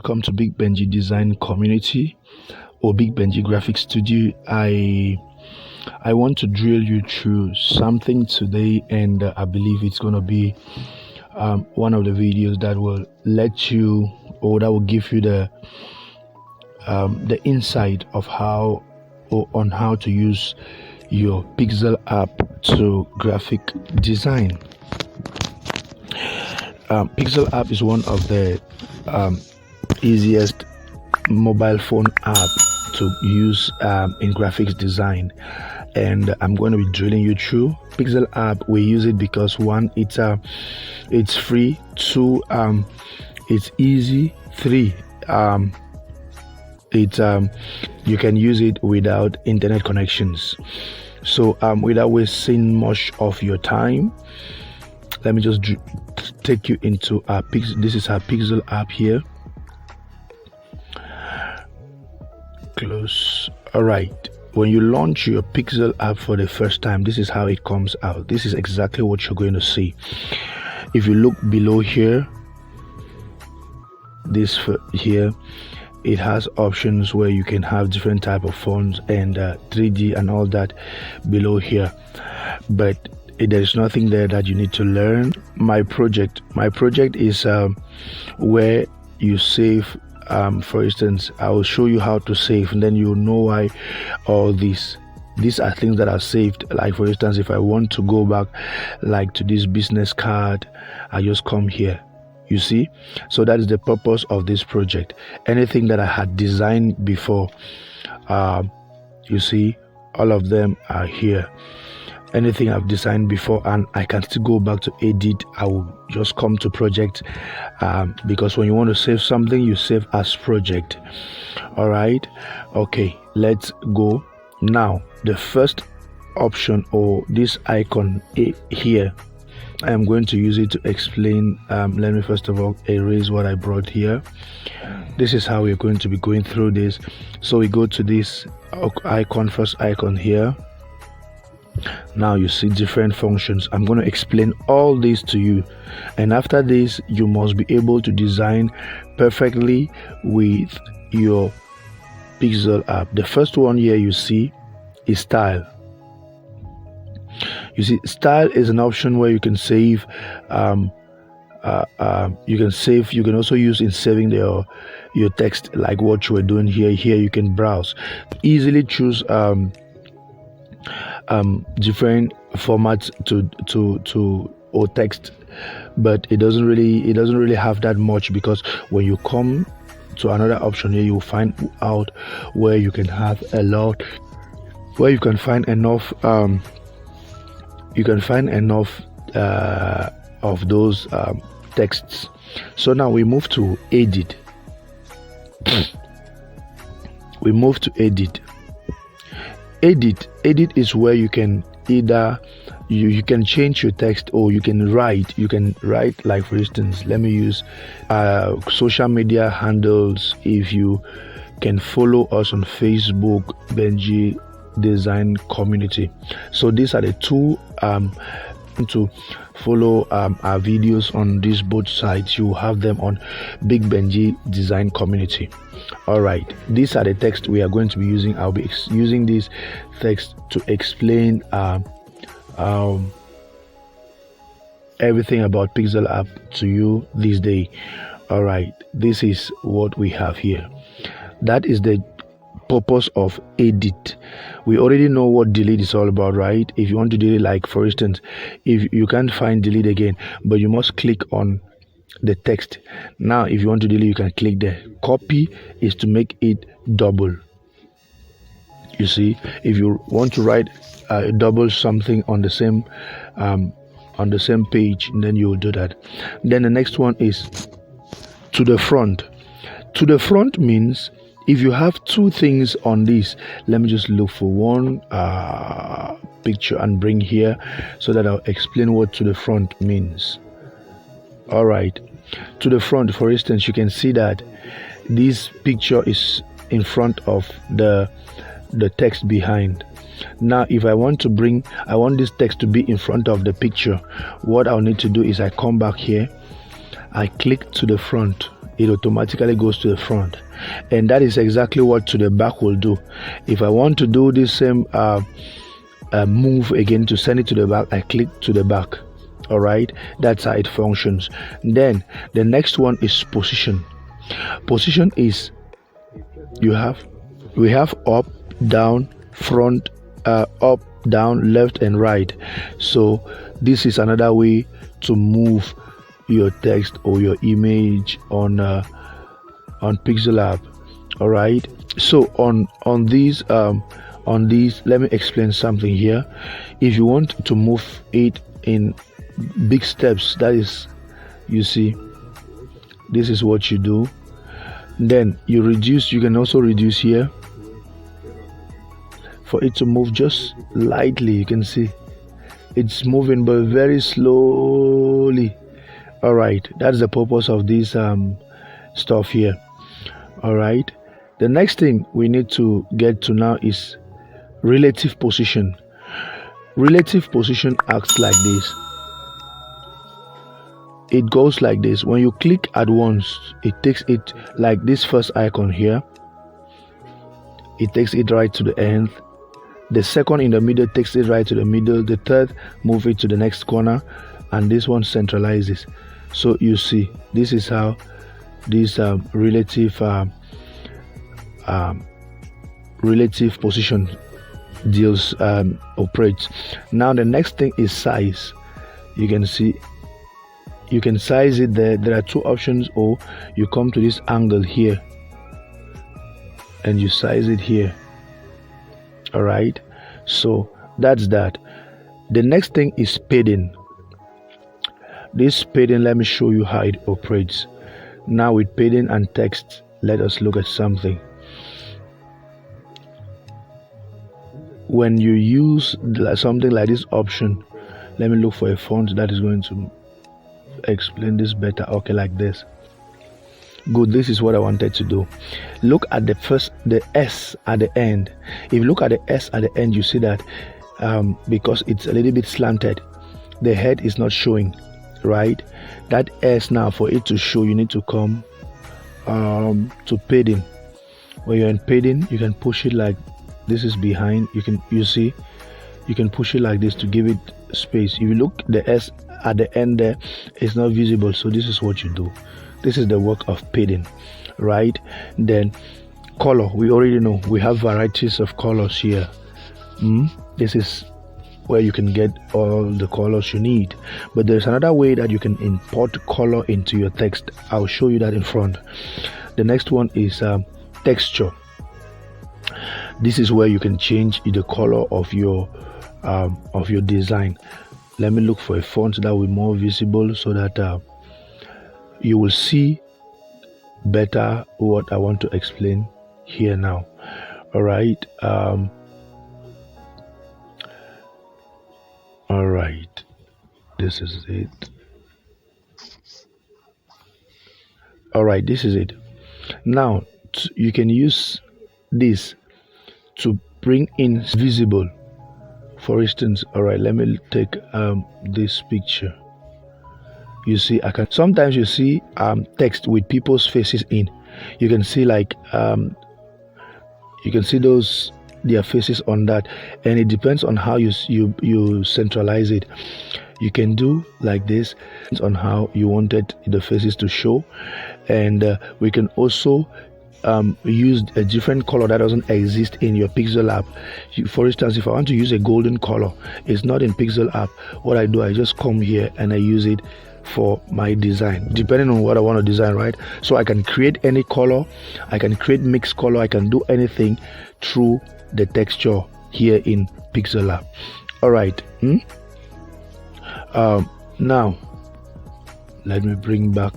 welcome to Big Benji Design Community or Big Benji Graphics Studio. I want to drill you through something today, and I believe it's going to be one of the videos that will let you, or that will give you the insight of how to use your Pixel app to graphic design. Pixel app is one of the easiest mobile phone app to use in graphics design, and I'm going to be drilling you through Pixel app. We use it because one, it's free, two, it's easy, three, you can use it without internet connections. So without wasting much of your time, let me just take you into our Pixel. This is our Pixel app here. Close. All right. When you launch your Pixel app for the first time, this is how it comes out. This is exactly what you're going to see. If you look below here, here, it has options where you can have different type of fonts and 3D and all that below here, but there is nothing there that you need to learn. My project is where you save. For instance, I will show you how to save, and then you'll know why all these are things that are saved. Like for instance, if I want to go back like to this business card, I just come here, you see. So that is the purpose of this project. Anything that I had designed before, you see, all of them are here. Anything I've designed before, and I can still go back to edit. I will just come to project, because when you want to save something, you save as project. All right, okay, let's go. Now the first option, or this icon here, I am going to use it to explain. Let me first of all erase what I brought here. This is how we're going to be going through this. So we go to this icon, first icon here. Now you see different functions. I'm going to explain all this to you, and after this you must be able to design perfectly with your Pixel app. The first one here you see is style. You see, style is an option where you can save. You can also use in saving your text, like what you are doing here. Here you can browse, easily choose different formats or text, but it doesn't really have that much, because when you come to another option here, you'll find out where you can have a lot, where you can find enough of those texts. So now we move to edit. Edit is where you can either you can change your text, or you can write. Like for instance, let me use social media handles. If you can follow us on Facebook, Benji Design Community. So these are the two to follow our videos on these both sites. You have them on Big Benji Design Community. All right, these are the text we are going to be using. I'll be using this text to explain everything about Pixel app to you this day. All right, this is what we have here. That is the purpose of edit. We already know what delete is all about, right? If you want to delete, like for instance, if you can't find delete again, but you must click on the text. Now if you want to delete, you can click there. Copy is to make it double. You see, if you want to write double something on the same page, then you will do that. Then the next one is to the front. To the front means if you have two things on this, let me just look for one picture and bring here, so that I'll explain what to the front means. All right, to the front, for instance, you can see that this picture is in front of the text behind. Now if I want this text to be in front of the picture, what I'll need to do is I come back here, I click to the front. it automatically goes to the front, and that is exactly what to the back will do. If I want to do this same move again to send it to the back, I click to the back. All right, that's how it functions. Then the next one is position. Position is we have up, down, front, up, down, left, and right. So this is another way to move your text or your image on PixelLab. All right, so on these let me explain something here. If you want to move it in big steps, that is, you see, this is what you do. Then you reduce. You can also reduce here for it to move just lightly. You can see it's moving but very slowly. All right, that's the purpose of this stuff here. All right, the next thing we need to get to now is relative position. Relative position acts like this. It goes like this. When you click at once, it takes it like this first icon here. It takes it right to the end. The second in the middle takes it right to the middle. The third move it to the next corner, and this one centralizes. So you see, this is how this relative position deals operates. Now the next thing is size. You can see you can size it there. There are two options, or you come to this angle here and you size it here. All right, so that's that. The next thing is padding. This padding, let me show you how it operates. Now with padding and text, let us look at something. When you use something like this option, let me look for a font that is going to explain this better. Okay, like this. Good, this is what I wanted to do. Look at the S at the end. If you look at the S at the end, you see that because it's a little bit slanted, the head is not showing, right? That S, now for it to show, you need to come to padding. When you're in padding, you can push it like this is behind. You can push it like this to give it space. If you look, the S at the end there is not visible, so this is what you do. This is the work of padding, right? Then color, we already know we have varieties of colors here. This is where you can get all the colors you need, but there's another way that you can import color into your text. I'll show you that in front. The next one is texture. This is where you can change the color of your design. Let me look for a font that will be more visible so that you will see better what I want to explain here now. All right, all right, this is it. All right, this is it. Now you can use this to bring in visible. For instance, all right, let me take this picture. You see, sometimes you see text with people's faces in. You can see like you can see their faces on that, and it depends on how you centralize it. You can do like this on how you wanted the faces to show, and we can also use a different color that doesn't exist in your PixelLab. For instance, if I want to use a golden color, it's not in PixelLab. What I do, I just come here and I use it for my design, depending on what I want to design, right? So I can create any color, I can create mixed color, I can do anything through the texture here in PixelLab. All right. Now let me bring back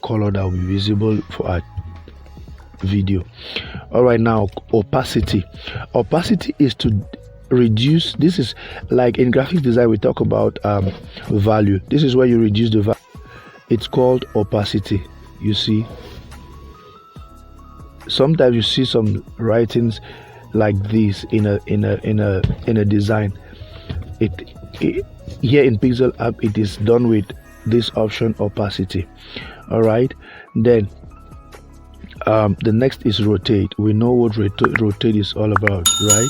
color that will be visible for our video. All right, now opacity. Opacity is to reduce. This is like in graphic design we talk about value. This is where you reduce the value. It's called opacity. You see, sometimes you see some writings like this in a design. It here in PixelLab it is done with this option opacity. All right, Then the next is rotate. We know what rotate is all about, right?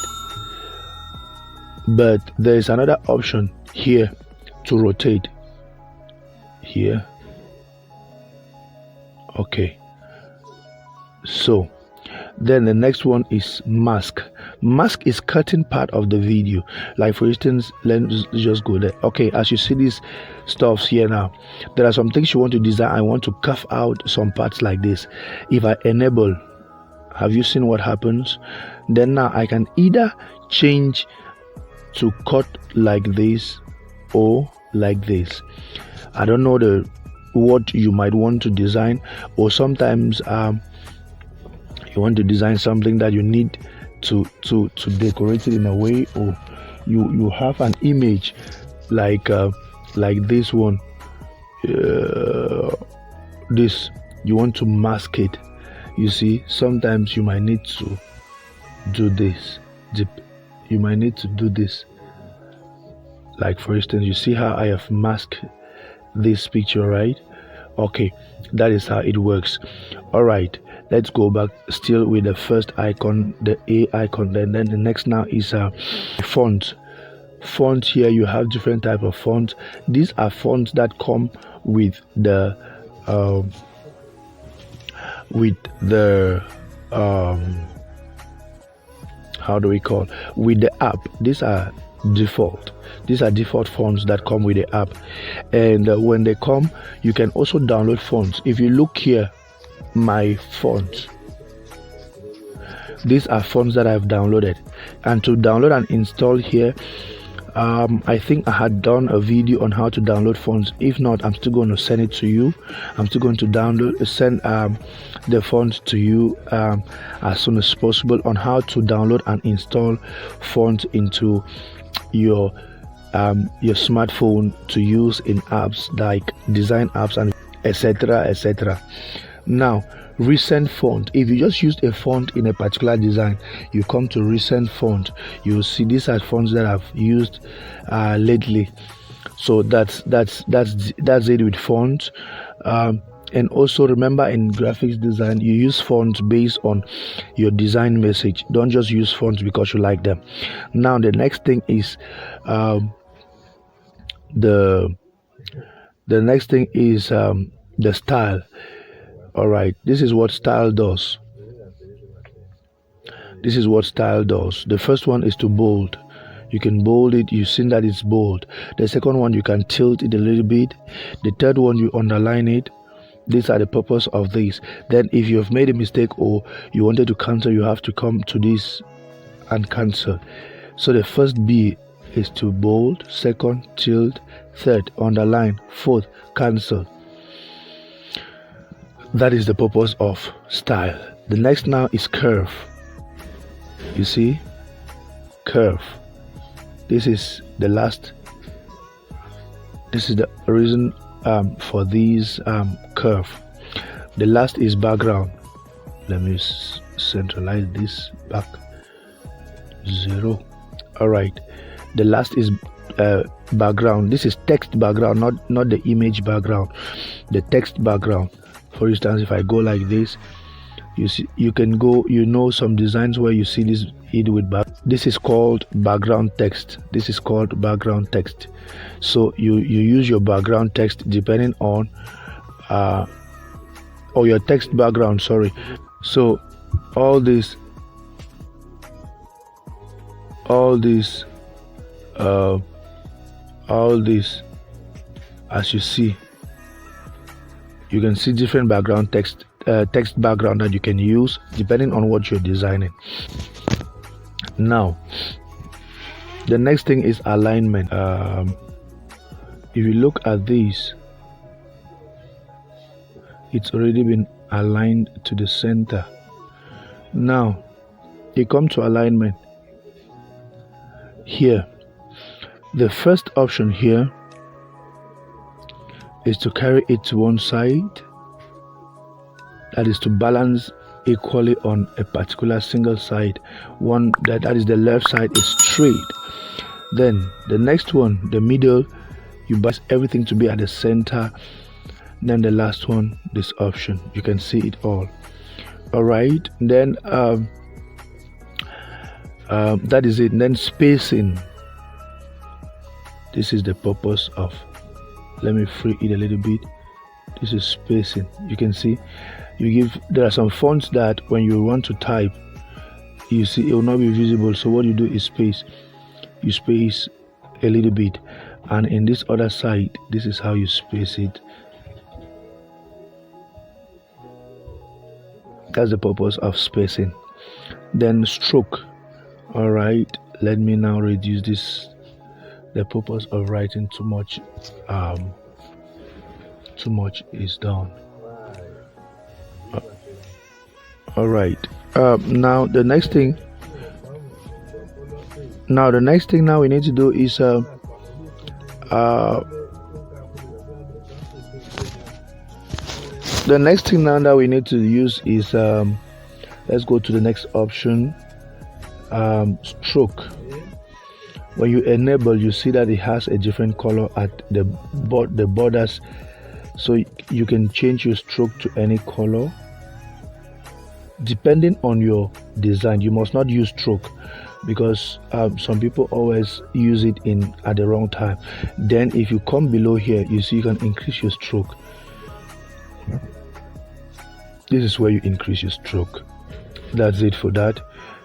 But there is another option here to rotate. Here. Okay. So then the next one is mask. Mask is cutting part of the video. Like for instance, let's just go there. Okay, as you see these stuffs here now, there are some things you want to design. I want to carve out some parts like this. If I enable, have you seen what happens? Then now I can either change to cut like this or like this. I don't know what you might want to design, or sometimes you want to design something that you need to decorate it in a way, or you have an image like this one, this you want to mask it. You see, sometimes you might need to do this. You might need to do this. Like for instance, you see how I have masked this picture, right? Okay, that is how it works. All right, let's go back still with the first icon, the A icon. Then the next now is font. Font here, you have different type of fonts. These are fonts that come with the how do we call, with the app. These are default fonts that come with the app, and when they come, you can also download fonts. If you look here, my fonts, these are fonts that I've downloaded. And to download and install here, I think I had done a video on how to download fonts. If not, I'm still going to send it to you. I'm still going to send the fonts to you as soon as possible, on how to download and install fonts into your smartphone to use in apps like design apps and etc. Now, recent font. If you just used a font in a particular design, you come to recent font, you'll see these are fonts that I've used lately. So that's it with fonts. And also remember, in graphics design, you use fonts based on your design message. Don't just use fonts because you like them. Now the next thing is the style. All right, this is what style does. The first one is to bold. You can bold it. You've seen that it's bold. The second one, you can tilt it a little bit. The third one, you underline it. These are the purpose of this. Then if you have made a mistake or you wanted to cancel, you have to come to this and cancel. So the first B is to bold, second tilt, third underline, fourth cancel. That is the purpose of style. The next now is curve. You see, curve. This is the last. This is the reason for these curve. The last is background. Let me centralize this back. 0. All right. The last is background. This is text background, not the image background. The text background. For instance, if I go like this, you see, you can go. You know, some designs where you see this with back. This is called background text. So you use your background text depending on or your text background. Sorry. So all this as you see, you can see different background text background that you can use depending on what you're designing. Now the next thing is alignment. If you look at this, it's already been aligned to the center. Now you come to alignment. Here, the first option here is to carry it to one side. That is to balance equally on a particular single side. One that is the left side is straight. Then the next one, the middle, you balance everything to be at the center Then the last one, this option, you can see it all. All right, then that is it. And then spacing, this is the purpose of, let me free it a little bit. This is spacing. You can see there are some fonts that when you want to type, you see it will not be visible. So what you do is you space a little bit, and in this other side, this is how you space it. That's the purpose of spacing. Then stroke. All right, let me now reduce this. The purpose of writing too much is done. All right, now the next thing now we need to do is the next thing now that we need to use is let's go to the next option, stroke. When you enable, you see that it has a different color at the borders, so you can change your stroke to any color depending on your design. You must not use stroke because some people always use it at the wrong time. Then if you come below here, you see you can increase your stroke. This is where you increase your stroke. That's it for that.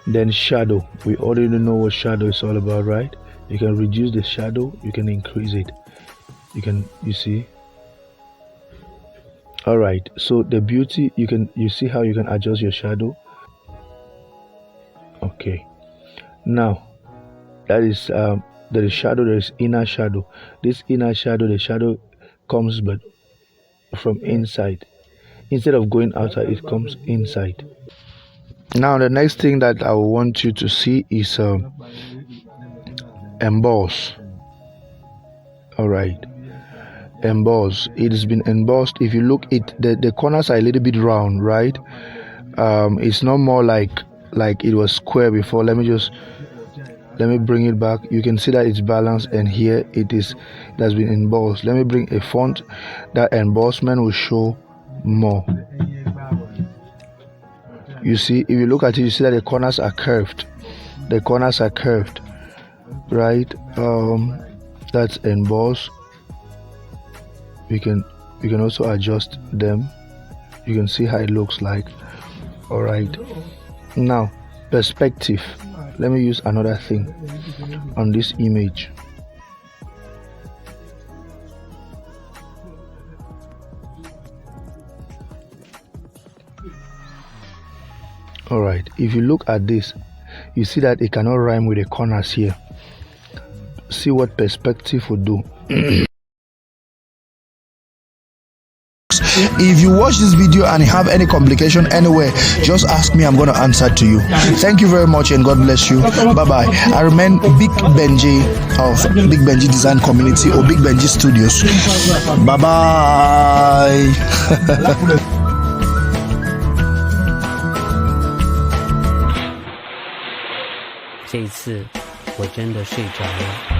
Then shadow, we already know what shadow is all about, right? You can reduce the shadow, you can increase it, you see. All right, so the beauty, you see how you can adjust your shadow. Okay, now that is there is shadow, there is inner shadow. This inner shadow, the shadow comes but from inside. Instead of going outside, it comes inside. Now the next thing that I want you to see is emboss. All right, emboss. It has been embossed. If you look, the corners are a little bit round, right? It's not more like it was square before. Let me bring it back. You can see that it's balanced, and here it has been embossed. Let me bring a font that embossment will show more. You see, if you look at it, you see that the corners are curved. Right? That's embossed. We can also adjust them. You can see how it looks like. All right, now perspective. Let me use another thing on this image. All right, if you look at this, you see that it cannot rhyme with the corners here. See what perspective will do. If you watch this video and have any complication anywhere, just ask me, I'm going to answer to you. Thank you very much and God bless you. Bye bye. I remain Big Benji of Big Benji Design Community or Big Benji Studios. Bye bye. 这一次我真的睡着了。